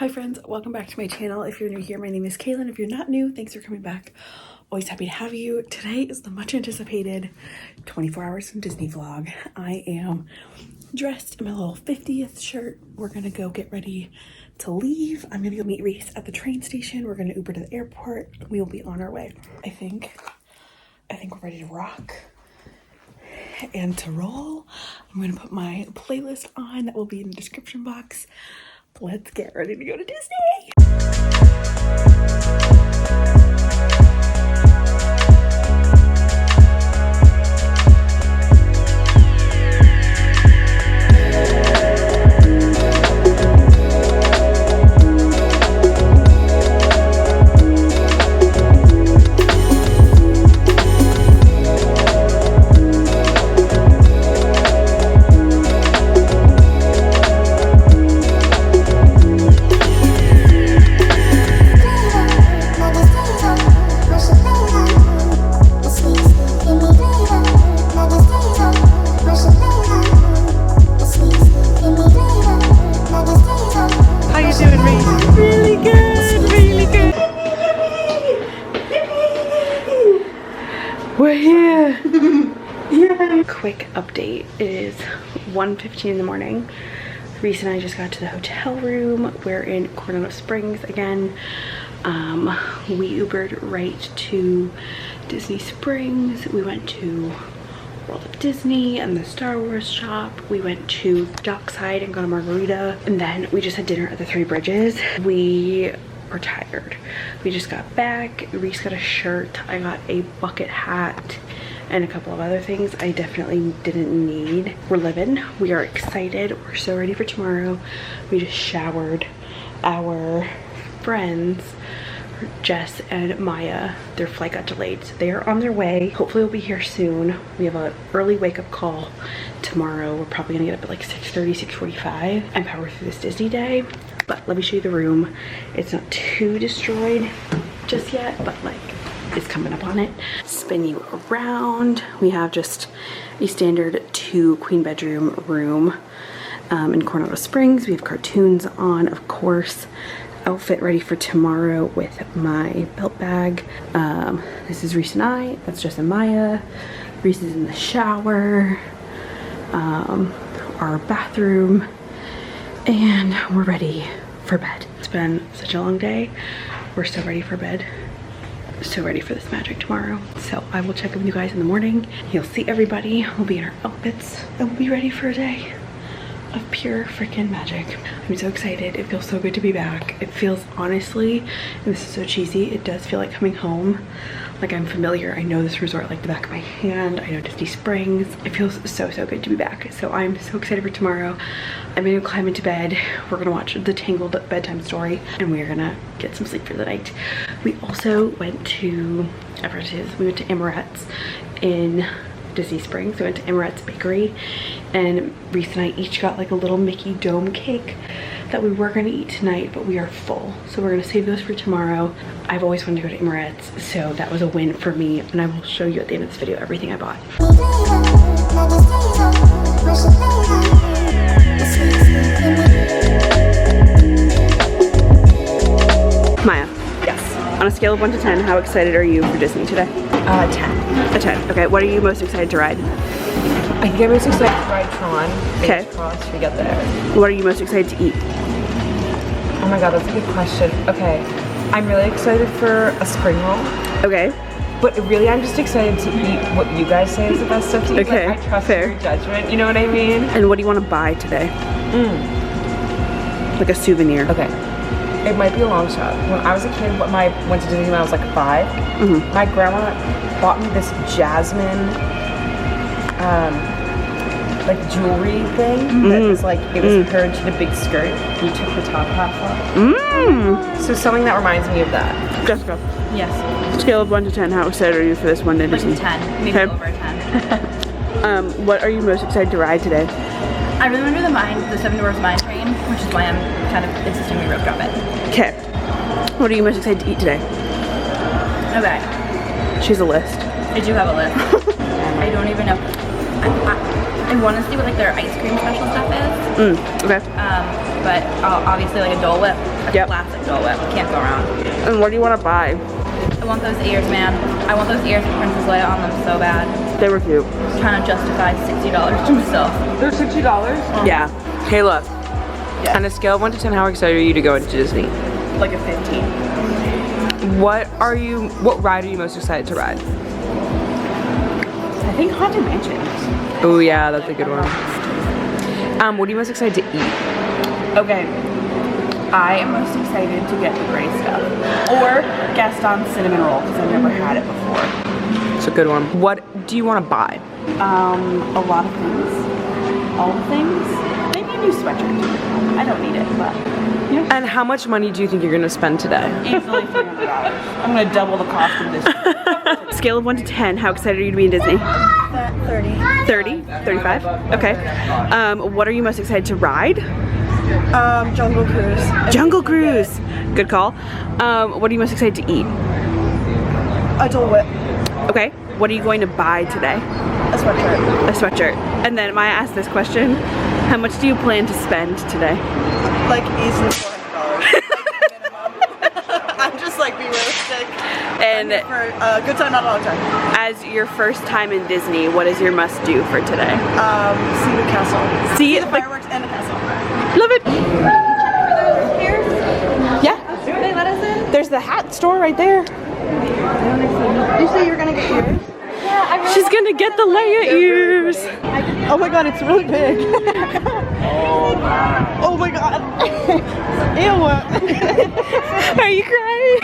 Hi friends, welcome back to my channel. If you're new here, my name is Kaylin. If you're not new, thanks for coming back. Always happy to have you. Today is the much anticipated 24 hours from Disney vlog. I am dressed in my little 50th shirt. We're gonna go get ready to leave. I'm gonna go meet Reese at the train station. We're gonna Uber to the airport. We will be on our way. I think we're ready to rock and to roll. I'm gonna put my playlist on that will be in the description box. Let's get ready to go to Disney. We're here! Yeah. Quick update. It is 1:15 in the morning. Reese and I just got to the hotel room. We're in Coronado Springs again. We Ubered right to Disney Springs. We went to World of Disney and the Star Wars shop. We went to Dockside and got a margarita. And then we just had dinner at the Three Bridges. We were tired. We just got back. Reese got a shirt. I got a bucket hat and a couple of other things I definitely didn't need. We're living. We are excited. We're so ready for tomorrow. We just showered. Our friends, Jess and Maya, their flight got delayed, so they are on their way. Hopefully they'll be here soon. We have an early wake-up call tomorrow. We're probably gonna get up at like 6:30, 6:45 and power through this Disney day. But let me show you the room. It's not too destroyed just yet, but like it's coming up on it. Spin you around. We have just a standard 2 queen bedroom room in Coronado Springs. We have cartoons on, of course. Outfit ready for tomorrow with my belt bag. This is Reese and I. That's Jess and Maya. Reese is in the shower. Our bathroom. And we're ready for bed. It's been such a long day. We're so ready for bed. So ready for this magic tomorrow. So I will check in with you guys in the morning. You'll see everybody. We'll be in our outfits and we'll be ready for a day of pure freaking magic. I'm so excited. It feels so good to be back. It feels, honestly, and this is so cheesy, it does feel like coming home. Like I'm familiar. I know this resort like the back of my hand. I know Disney Springs. It feels so good to be back. So I'm so excited for tomorrow. I'm gonna climb into bed. We're gonna watch the Tangled bedtime story and we're gonna get some sleep for the night. We also went to, we went to Emirates in Disney Springs. We went to Emirates Bakery and Reese and I each got like a little Mickey dome cake that we were going to eat tonight, but we are full. So we're going to save those for tomorrow. I've always wanted to go to Emirates, so that was a win for me. And I will show you at the end of this video everything I bought. Maya. Yes. On a scale of 1 to 10, how excited are you for Disney today? 10. A 10. Okay, what are you most excited to ride? I think I'm most excited to ride Tron. Okay. Cross we get there. What are you most excited to eat? Oh my god, that's a good question. Okay. I'm really excited for a spring roll. Okay. But really, I'm just excited to eat what you guys say is the best stuff to eat. Okay, like, I trust fair. your judgment, you know what I mean? And what do you want to buy today? Like a souvenir. Okay. It might be a long shot. When I was a kid, went to Disney when I was like 5. My grandma bought me this jasmine, like jewelry thing that was like, it was paired to the big skirt. You took the top half off. So something that reminds me of that. Jessica. Yes. Scale of 1 to 10, how excited are you for this one day? Like a 10, maybe over a 10. What are you most excited to ride today? I really want to do the 7 Dwarfs Mine Train, which is why I'm kind of insisting we rope drop it. Okay. What are you most excited to eat today? Okay. She has a list. I do have a list. I don't even know. I want to see what like their ice cream special stuff is. Okay. But obviously like a Dole Whip. A Yep. classic Dole Whip. Can't go wrong. And what do you want to buy? I want those ears, man. I want those ears with Princess Leia on them so bad. They were cute. I'm trying to justify $60 to myself. They're $60? Yeah. Kayla, Yes. on a scale of 1 to 10, how excited are you to go into Disney? Like a 15. What ride are you most excited to ride? I think Haunted Mansion. Oh yeah, that's a good one. What are you most excited to eat? Okay. I am most excited to get the gray stuff. Or Gaston's cinnamon roll, because I've never had it before. It's a good one. What do you want to buy? A lot of things. All the things. Maybe a new sweatshirt. I don't need it, but yeah. And how much money do you think you're going to spend today? Easily $300. I'm going to double the cost of this. Scale of 1 to 10, how excited are you to be in Disney? 30. 30? 35? Okay. What are you most excited to ride? Jungle Cruise. Jungle Cruise. Good call. What are you most excited to eat? A Dole Whip. Okay. What are you going to buy today? A sweatshirt. A sweatshirt. And then, may I ask this question? How much do you plan to spend today? Like easily $400. I'm just like being realistic. And For a good time, not a long time. as your first time in Disney, what is your must-do for today? See the castle. See the fireworks and the castle. Love it. Yeah. They let us in? There's the hat store right there. You say you're gonna get yours? She's gonna get the Leia ears. Oh my god, it's really big. Oh my god. Ew. Are you crying?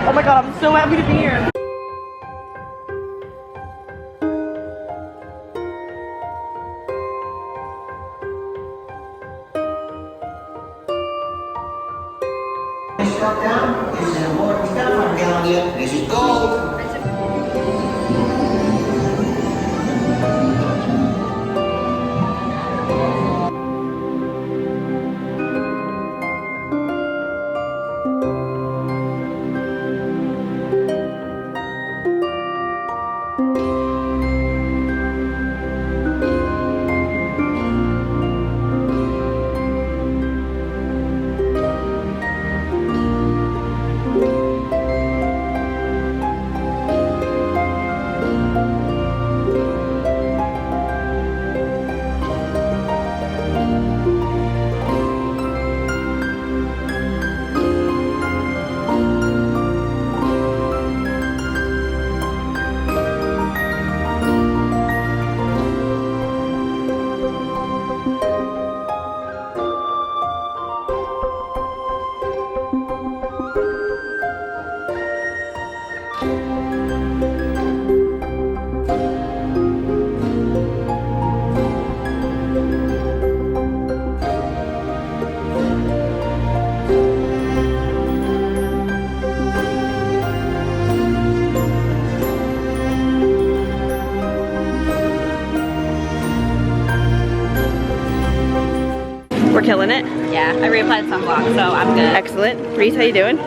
Oh my god, I'm so happy to be here. Struck down. This is important stuff I'm telling you. This is gold. We're killing it. Yeah, I reapplied sunblock, so I'm good. Excellent. Reese, how you doing?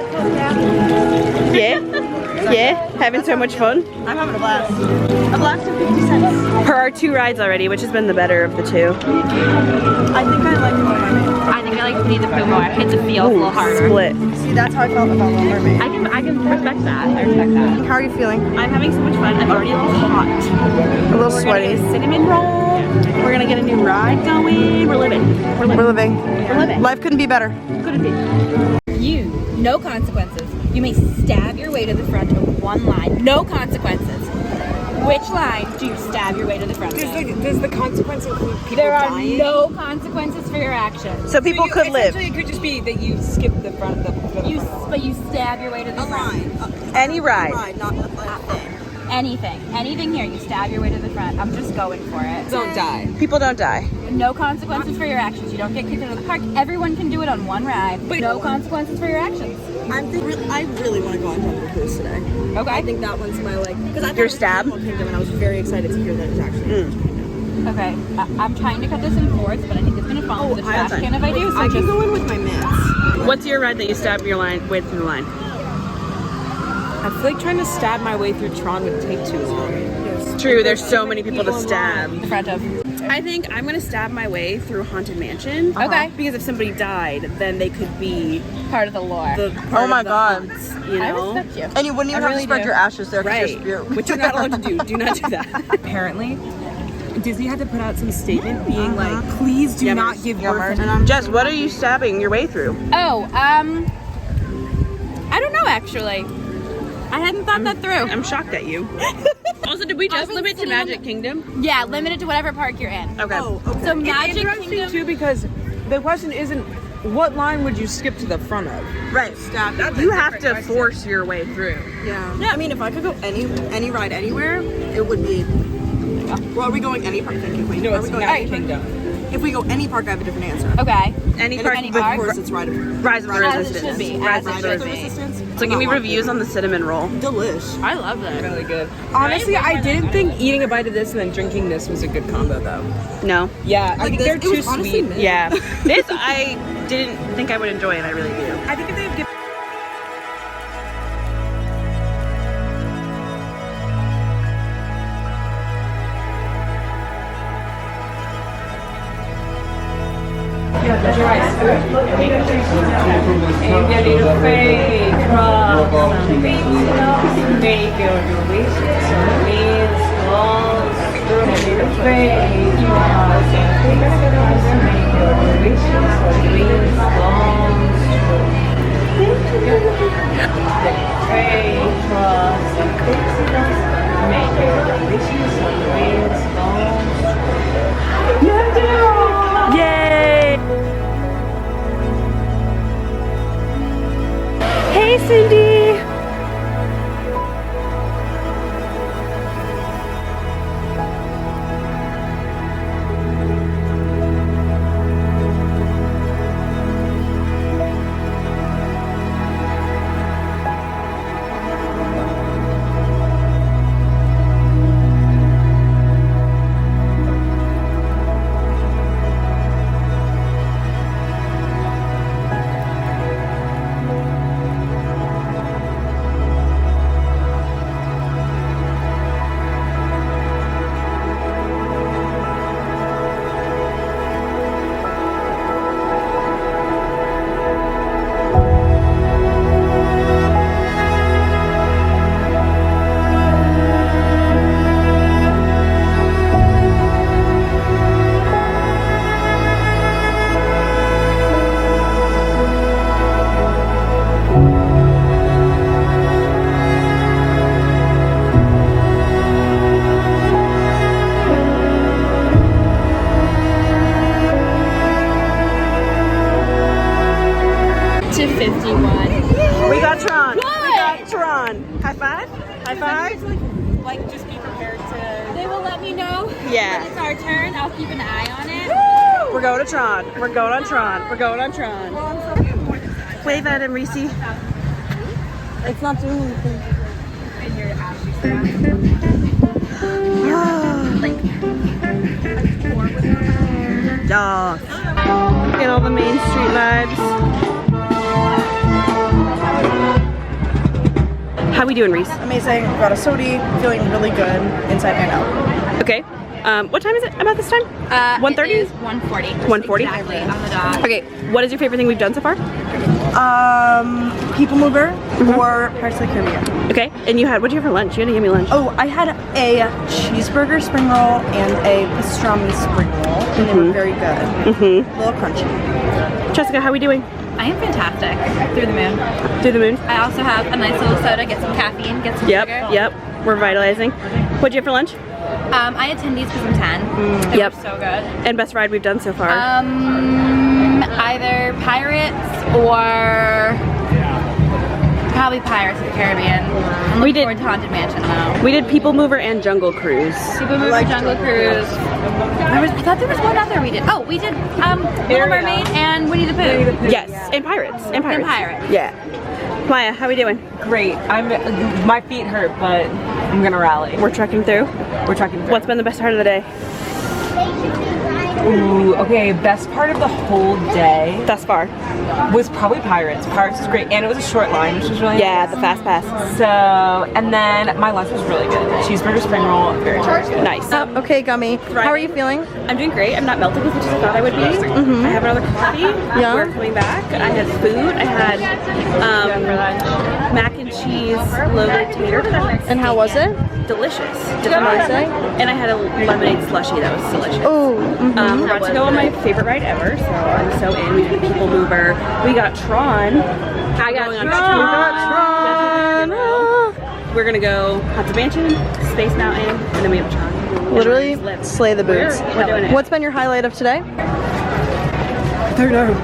Yeah? Yeah? Having so much fun? I'm having a blast. A blast of 50 cents. For our 2 rides already, which has been the better of the 2? I think I like Little Mermaid. I think I like Winnie the Pooh more. It just feels a little harder. Split. See, that's how I felt about Little Mermaid. I can respect that. I respect that. How are you feeling? I'm having so much fun. I'm already a little hot. A little We're gonna get sweaty. a cinnamon roll. We're gonna get a new ride going. We're living. We're living. We're living. We're living. Life couldn't be better. Couldn't be. You, no consequences. You may stab your way to the front of one line. No consequences. Which line do you stab your way to the front of? Does the consequence include people There are no consequences for your actions. So people could live. It could just be that you skip the front of the But you stab your way to the front. Any ride. not a thing. Anything here, you stab your way to the front. I'm just going for it. Don't die. People don't die. No consequences for your actions. You don't get kicked out of the park. Everyone can do it on one ride. But no consequences for your actions. I really want to go on Jungle Cruise today. Okay. I think that one's my because I Your stab? Kingdom and I was very excited to hear that it's actually. Okay. I'm trying to cut this in fourths, but I think it's gonna fall into the trash can if I do. So I can just go in with my mitts. What's your ride that you stab your line way through the line? I feel like trying to stab my way through Tron would take too long. true. There's so many people to stab. The front of. I think I'm gonna stab my way through Haunted Mansion. Okay. Because if somebody died, then they could be Part of the lore. the part Oh my of the God. haunts, you I know? respect you. And you wouldn't even have really to spread do. your ashes there because Right. your spirit. Which you're not allowed to do. Do not do that. Apparently, Disney had to put out some statement being like, please do not give birth. Jess, what are you stabbing your way through? Oh, I don't know actually. I hadn't thought that through. I'm shocked at you. Also, did we just was limit to sitting on Magic Kingdom? Yeah, limited to whatever park you're in. Okay. So Magic Interesting Kingdom. too, because the question isn't what line would you skip to the front of. Right. You have to force your way through. Yeah. I mean, if I could go any ride anywhere, it would be. Well, are we going any park? Thank you, Queen. No, Are it's we going Magic any park? Kingdom. If we go any park, I have a different answer. Okay. Any And part any of park? course, it's Rise of Rise of the As it Resistance. should be. Rise As of it the should be. Resistance. So give me reviews on the cinnamon roll. Delish. I love that. Really good. Honestly, I didn't think eating a bite of this and then drinking this was a good combo though. No. Yeah, I think this- they're it too was honestly sweet. mid. Yeah. This I didn't think I would enjoy, and I really do. I think if they give Yay! Hey, Cindy! To 51. We got Tron. Good. We got Tron. High five. High five. Like, just be prepared to. They will let me know. Yeah. When it's our turn. I'll keep an eye on it. We're going to Tron. We're going on Tron. We're going on Tron. Wave at him, Reese. it's not doing anything. Yeah. Get all the Main Street vibes. How we doing, Reese? Amazing. Got a sodi. Feeling really good inside and out. Okay. What time is it about this time? 1:30? It is 1:40. 1:40? Exactly, on the dot. Okay. What is your favorite thing we've done so far? People Mover or Pirates of the Caribbean. Okay. And you had, what'd you have for lunch? You had to give me lunch. Oh, I had a cheeseburger spring roll and a pastrami spring roll, and they were very good. A little crunchy. Jessica, how we doing? I am fantastic. Through the moon. Through the moon? I also have a nice little soda. Get some caffeine. Get some Yep. sugar. Yep. We're vitalizing. What'd you have for lunch? I had tendies because I'm 10. They Yep. were so good. And best ride we've done so far? Either Pirates or probably Pirates of the Caribbean. I'm We looking did- forward to Haunted Mansion though. We did People Mover and Jungle Cruise. People Mover, Jungle Cruise. I thought there was one other we did. Oh, we did Little Mermaid and Winnie the Pooh. Yes, and Pirates. And Pirates. Pirates. Yeah. Maya, how we doing? Great. My feet hurt, but I'm gonna rally. We're trekking through. We're trekking through. What's been the best part of the day? Ooh, okay, best part of the whole day Thus far. was probably Pirates. Pirates was great, and it was a short line, which was really Yeah, nice. the fast pass. So, and then my lunch was really good. Cheeseburger, spring roll, very good. Nice. Okay, Gummy. How are you feeling? I'm doing great. I'm not melting as much as I thought I would be. I have another coffee. Yeah. We're coming back. I had food. I had mac and cheese loaded tater tots. And how was it? Delicious. Amazing. And I had a lemonade slushie that was delicious. Oh, We're about to go on my favorite ride ever, so I'm so in. We did a People Mover. We got Tron. I got Tron. We're gonna go Haunted Mansion, Space Mountain, and then we have Tron. Literally And we're slay the boots. We're doing it. What's been your highlight of today? I don't know.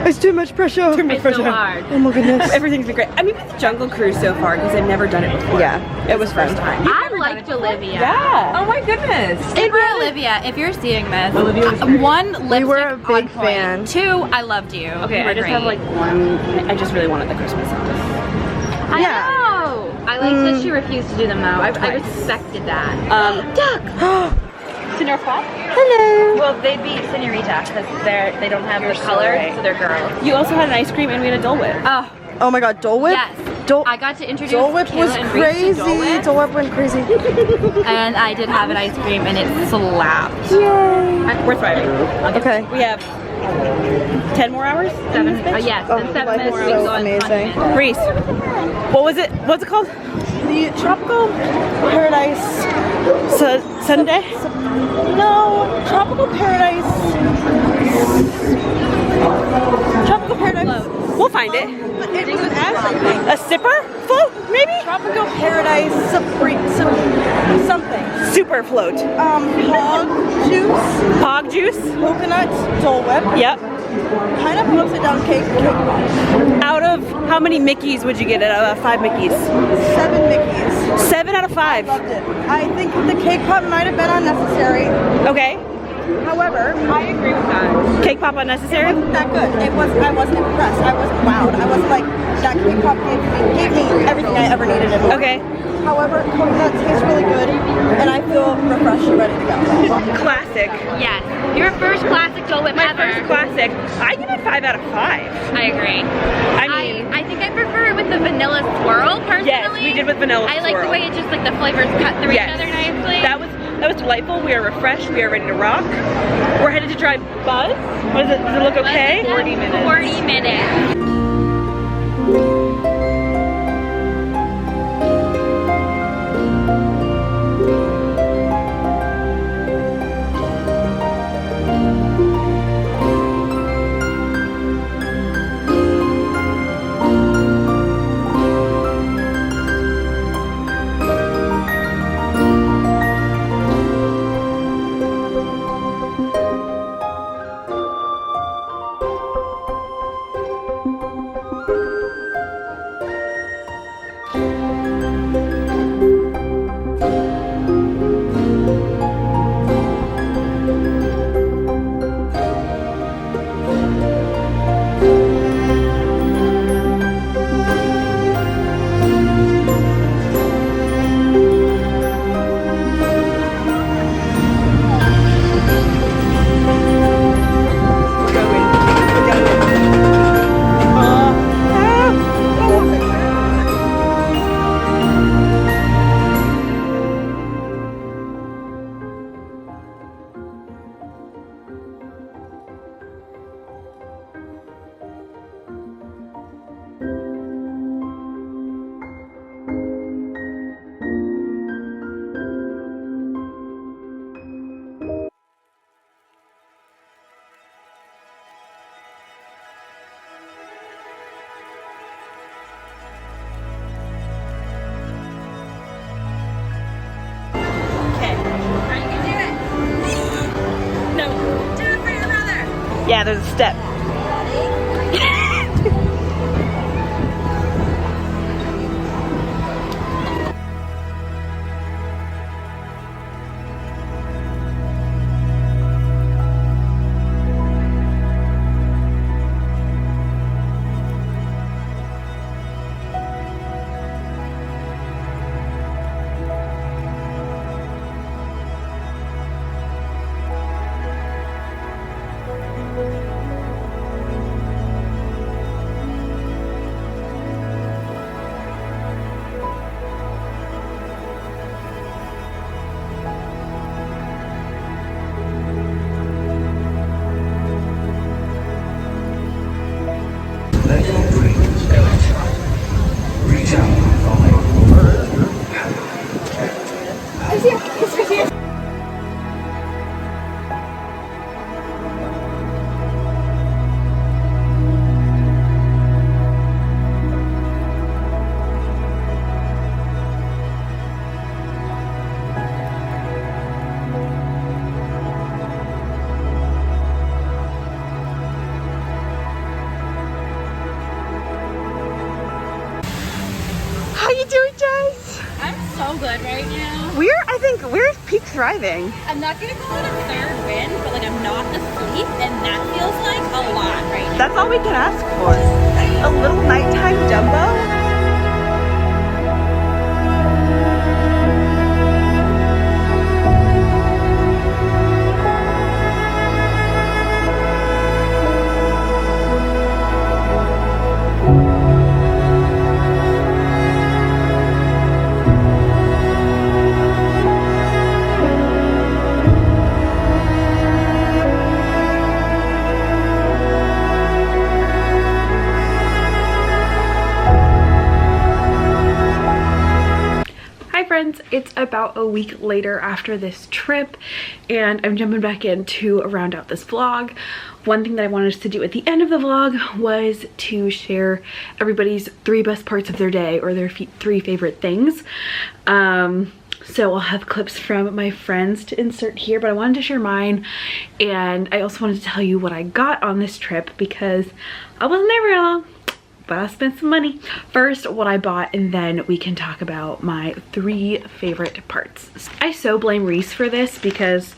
It's too much pressure. Too much pressure. hard. Oh my goodness. Everything's been great. I mean, with the Jungle Cruise so far, because I've never done it before. Yeah, it was first fun. time. I liked Olivia. Yeah. Oh my goodness. Olivia, if you're seeing this, Olivia was great. one, lipstick were a on big point. fan. 2, I loved you. Okay, You were I just have great. like one. I just really wanted the Christmas song. I Yeah. know. I liked that she refused to do them though. I respected that. Senor Pop? Hello. Well, they'd be senorita because they don't have the color, right. so they're girls. You also had an ice cream and we had a Dole Whip. Oh, Oh my god, Dole Whip? yes. I got to introduce Dole Whip Kayla was and Reese to crazy. Dole Whip, Dole Whip went crazy. and I did have an ice cream, and it slapped. Yay. We're thriving. Okay. We have 10 more hours? 7. Yes, Oh, in 7 life minutes is we so go on amazing. continent. Reese, what was it? What's it called? The Tropical Paradise Sunday? No, Tropical Paradise. Tropical Paradise. We'll find it. It was something. A sipper float, maybe? Tropical Paradise something. Super float. Hog juice, Hog juice? coconut, Dole Whip, Yep. pineapple upside down cake pop. Out of how many Mickeys would you get out of 5 Mickeys? 7 Mickeys. 7 out of 5. Loved it. I think the cake pop might have been unnecessary. Okay. However, I agree with that. Cake pop it unnecessary? wasn't that good. I wasn't impressed. I wasn't wowed. I wasn't like, that cake pop gave me everything I ever needed in life. Okay. However, coconut tastes really good, and I feel refreshed and ready to go. Classic. Yes, your first classic Dole Whip My ever. first classic. I give it 5 out of 5. I agree. I mean, I think I prefer it with the vanilla swirl personally. yes, we did with vanilla I like swirl. the way it just like the flavors cut through Yes. each other nicely. That was delightful. We are refreshed. We are ready to rock. We're headed to drive Buzz. Does it look okay? 40 minutes. 40 minutes. Yeah, there's a step. think, where's peak thriving? I'm not gonna call it a third win, but like I'm not asleep, and that feels like a lot right now. That's all we can ask for. A little nighttime Dumbo. It's about a week later after this trip, and I'm jumping back in to round out this vlog. One thing that I wanted us to do at the end of the vlog was to share everybody's 3 best parts of their day, or their 3 favorite things. So I'll have clips from my friends to insert here, but I wanted to share mine, and I also wanted to tell you what I got on this trip because I wasn't there very long, but I spent some money. First, what I bought, and then we can talk about my 3 favorite parts. I so blame Reese for this because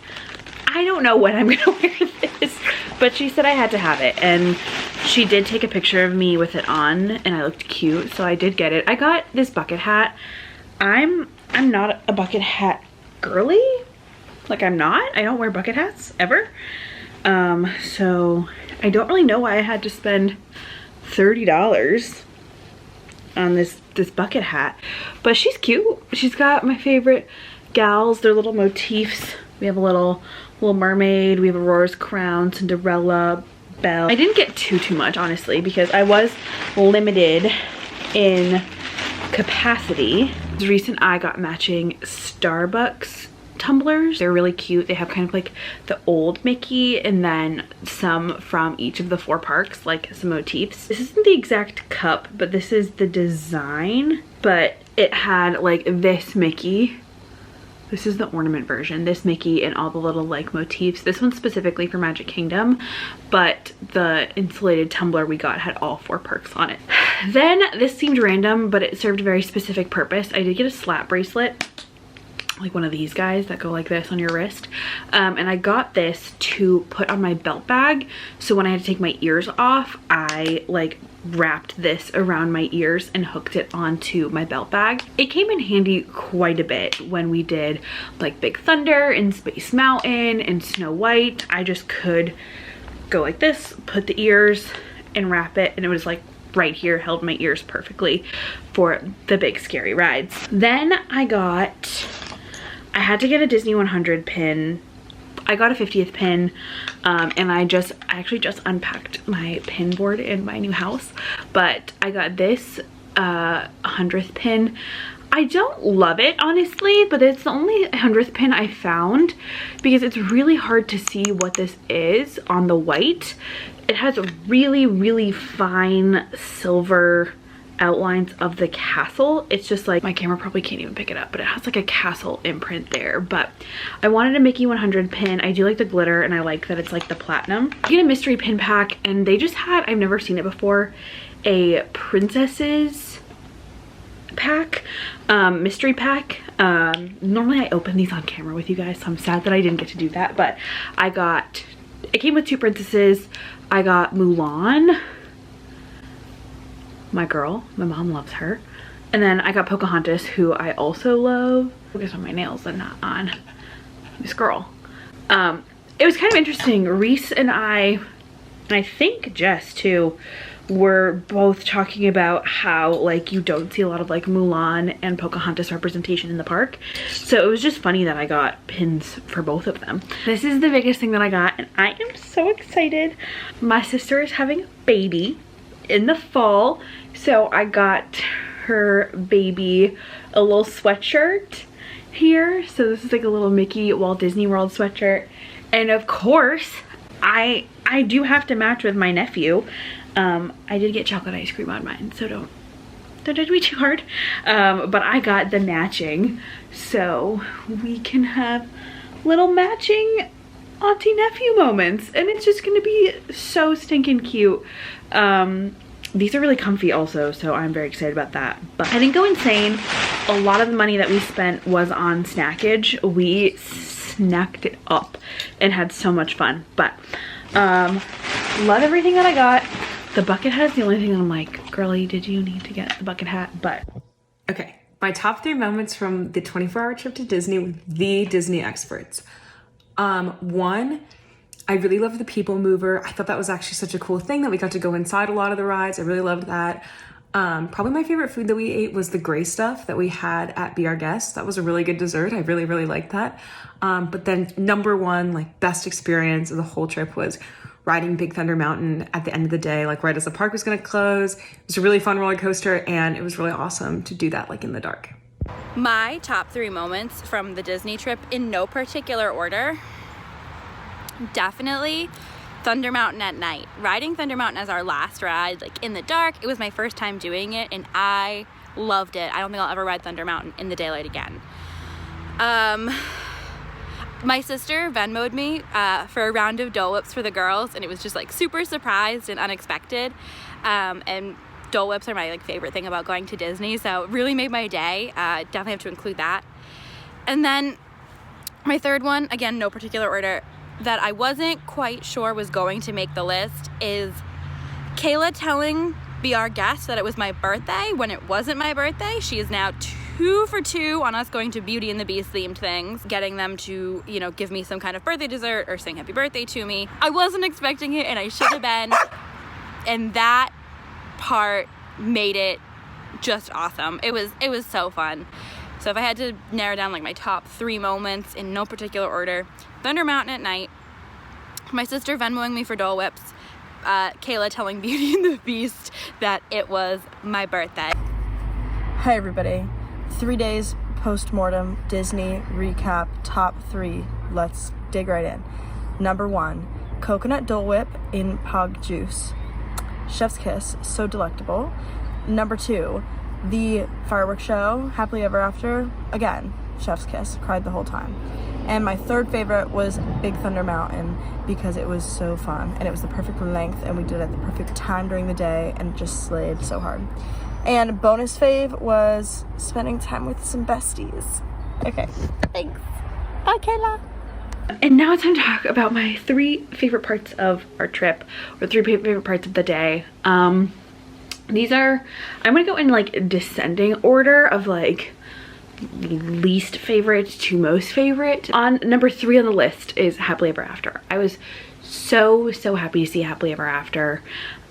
I don't know when I'm gonna wear this, but she said I had to have it, and she did take a picture of me with it on, and I looked cute, so I did get it. I got this bucket hat. I'm not a bucket hat girly. Like, I don't wear bucket hats ever. So I don't really know why I had to spend $30 on this bucket hat, but she's cute. She's got my favorite gals, their little motifs. We have a little mermaid, we have Aurora's crown, Cinderella, Belle. I didn't get too much, honestly, because I was limited in capacity. Reese and I got matching Starbucks tumblers. They're really cute. They have kind of like the old Mickey and then some from each of the 4 parks, like some motifs. This isn't the exact cup, but this is the design, but it had like this Mickey. This is the ornament version, this Mickey and all the little like motifs. This one's specifically for Magic Kingdom, but the insulated tumbler we got had all 4 parks on it. Then this seemed random, but it served a very specific purpose. I did get a slap bracelet, like one of these guys that go like this on your wrist, and I got this to put on my belt bag, so when I had to take my ears off, I like wrapped this around my ears and hooked it onto my belt bag. It came in handy quite a bit when we did like Big Thunder and Space Mountain and Snow White. I just could go like this, put the ears and wrap it, and it was like right here, held my ears perfectly for the big scary rides. Then I had to get a Disney 100 pin. I got a 50th pin, and I actually just unpacked my pin board in my new house, but I got this 100th pin. I don't love it, honestly, but it's the only 100th pin I found because it's really hard to see what this is on the white. It has really fine silver outlines of the castle. It's just like, my camera probably can't even pick it up, but it has like a castle imprint there. But I wanted a Mickey 100 pin. I do like the glitter, and I like that it's like the platinum. I get a mystery pin pack, and they just had, I've never seen it before, a princesses pack, mystery pack. Normally I open these on camera with you guys, so I'm sad that I didn't get to do that, but it came with 2 princesses. I got Mulan, my girl, my mom loves her, and then I got Pocahontas, who I also love. Focus on my nails and not on this girl. It was kind of interesting. Reese and I think Jess too, were both talking about how like you don't see a lot of like Mulan and Pocahontas representation in the park, so it was just funny that I got pins for both of them. This is the biggest thing that I got, and I am so excited. My sister is having a baby in the fall, so I got her baby a little sweatshirt here. So this is like a little Mickey Walt Disney World sweatshirt, and of course I do have to match with my nephew. I did get chocolate ice cream on mine, so don't judge me too hard, but I got the matching, so we can have little matching auntie nephew moments, and it's just gonna be so stinking cute. these are really comfy also, so I'm very excited about that. But I didn't go insane. A lot of the money that we spent was on snackage. We snacked it up and had so much fun. But love everything that I got. The bucket hat is the only thing that I'm like, girly, did you need to get the bucket hat? But Okay, my top 3 moments from the 24-hour trip to Disney with the Disney experts. 1, I really loved the People Mover. I thought that was actually such a cool thing that we got to go inside a lot of the rides. I really loved that. Probably my favorite food that we ate was the gray stuff that we had at Be Our Guest. That was a really good dessert. I really, really liked that. But then number 1, like best experience of the whole trip was riding Big Thunder Mountain at the end of the day, like right as the park was gonna close. It was a really fun roller coaster and it was really awesome to do that like in the dark. My top 3 moments from the Disney trip in no particular order. Definitely Thunder Mountain at night. Riding Thunder Mountain as our last ride, like in the dark. It was my first time doing it and I loved it. I don't think I'll ever ride Thunder Mountain in the daylight again. My sister Venmo'd me for a round of Dole Whips for the girls, and it was just like super surprised and unexpected. And Dole Whips are my like favorite thing about going to Disney, so it really made my day. Definitely have to include that. And then my third one, again, no particular order, that I wasn't quite sure was going to make the list is Kayla telling Be Our Guest that it was my birthday when it wasn't my birthday. She is now 2 for 2 on us going to Beauty and the Beast themed things, getting them to, you know, give me some kind of birthday dessert or sing happy birthday to me. I wasn't expecting it and I should have been, and that part made it just awesome. It was so fun. So if I had to narrow down like my top 3 moments in no particular order: Thunder Mountain at night, my sister Venmoing me for Dole Whips, Kayla telling Beauty and the Beast that it was my birthday. Hi everybody. 3 days post-mortem Disney recap, top 3. Let's dig right in. Number 1, coconut Dole Whip in Pog Juice. Chef's kiss, so delectable. Number 2, the fireworks show, Happily Ever After. Again, chef's kiss, cried the whole time. And my third favorite was Big Thunder Mountain because it was so fun and it was the perfect length and we did it at the perfect time during the day and just slayed so hard. And bonus fave was spending time with some besties. Okay, thanks. Bye, Kayla. And now it's time to talk about my 3 favorite parts of our trip, or 3 favorite parts of the day. These are, I'm gonna go in like descending order of like least favorite to most favorite. On number 3 on the list is Happily Ever After. I was so happy to see Happily Ever After.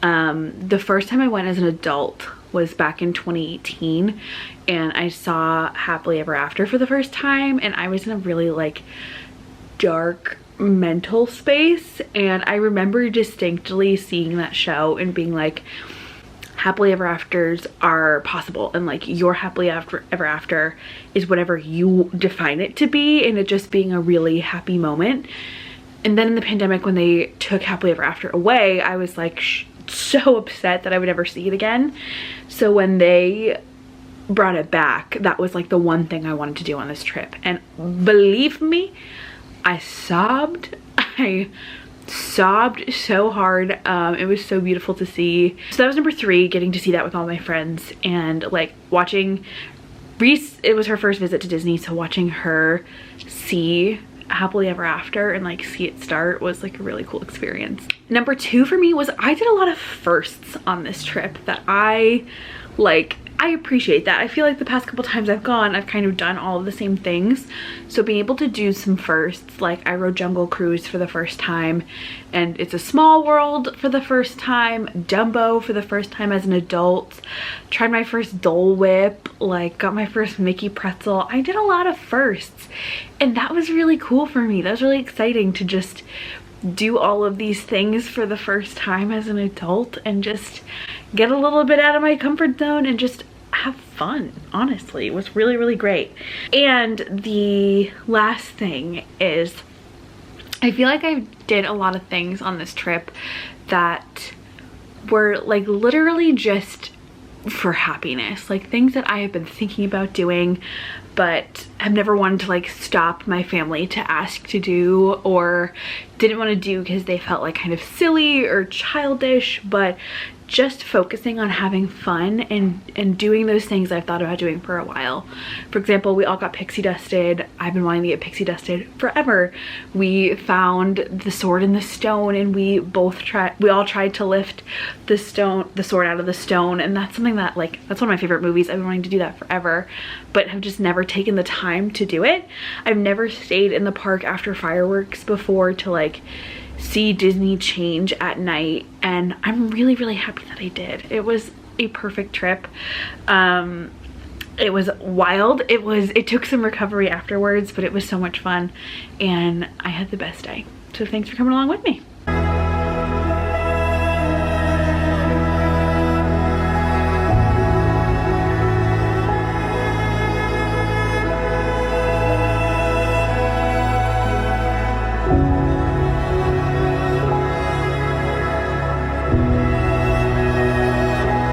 The first time I went as an adult was back in 2018 and I saw Happily Ever After for the first time, and I was in a really like dark mental space, and I remember distinctly seeing that show and being like, happily ever afters are possible, and like your happily ever after is whatever you define it to be, and it just being a really happy moment. And then in the pandemic when they took Happily Ever After away, I was like so upset that I would never see it again. So when they brought it back, that was like the one thing I wanted to do on this trip, and believe me, I sobbed. I sobbed so hard. It was so beautiful to see. So that was number 3, getting to see that with all my friends, and like watching Reese, it was her first visit to Disney, so watching her see Happily Ever After and like see it start was like a really cool experience. Number 2 for me was I did a lot of firsts on this trip that I appreciate that. I feel like the past couple times I've gone, I've kind of done all of the same things. So being able to do some firsts, like I rode Jungle Cruise for the first time, and It's a Small World for the first time, Dumbo for the first time as an adult, tried my first Dole Whip, like got my first Mickey pretzel. I did a lot of firsts, and that was really cool for me. That was really exciting to just do all of these things for the first time as an adult and just get a little bit out of my comfort zone and just have fun. Honestly, it was really great. And the last thing is, I feel like I did a lot of things on this trip that were like literally just for happiness, like things that I have been thinking about doing but have never wanted to like stop my family to ask to do, or didn't want to do because they felt like kind of silly or childish, but just focusing on having fun and doing those things I've thought about doing for a while. For example, we all got pixie dusted. I've been wanting to get pixie dusted forever. We found the sword in the stone, and we all tried to lift the sword out of the stone, and that's something that, like, that's one of my favorite movies. I've been wanting to do that forever, but have just never taken the time to do it. I've never stayed in the park after fireworks before to like see Disney change at night, and I'm really, really happy that I did. It was a perfect trip. It was wild. It took some recovery afterwards, but it was so much fun, and I had the best day. So thanks for coming along with me.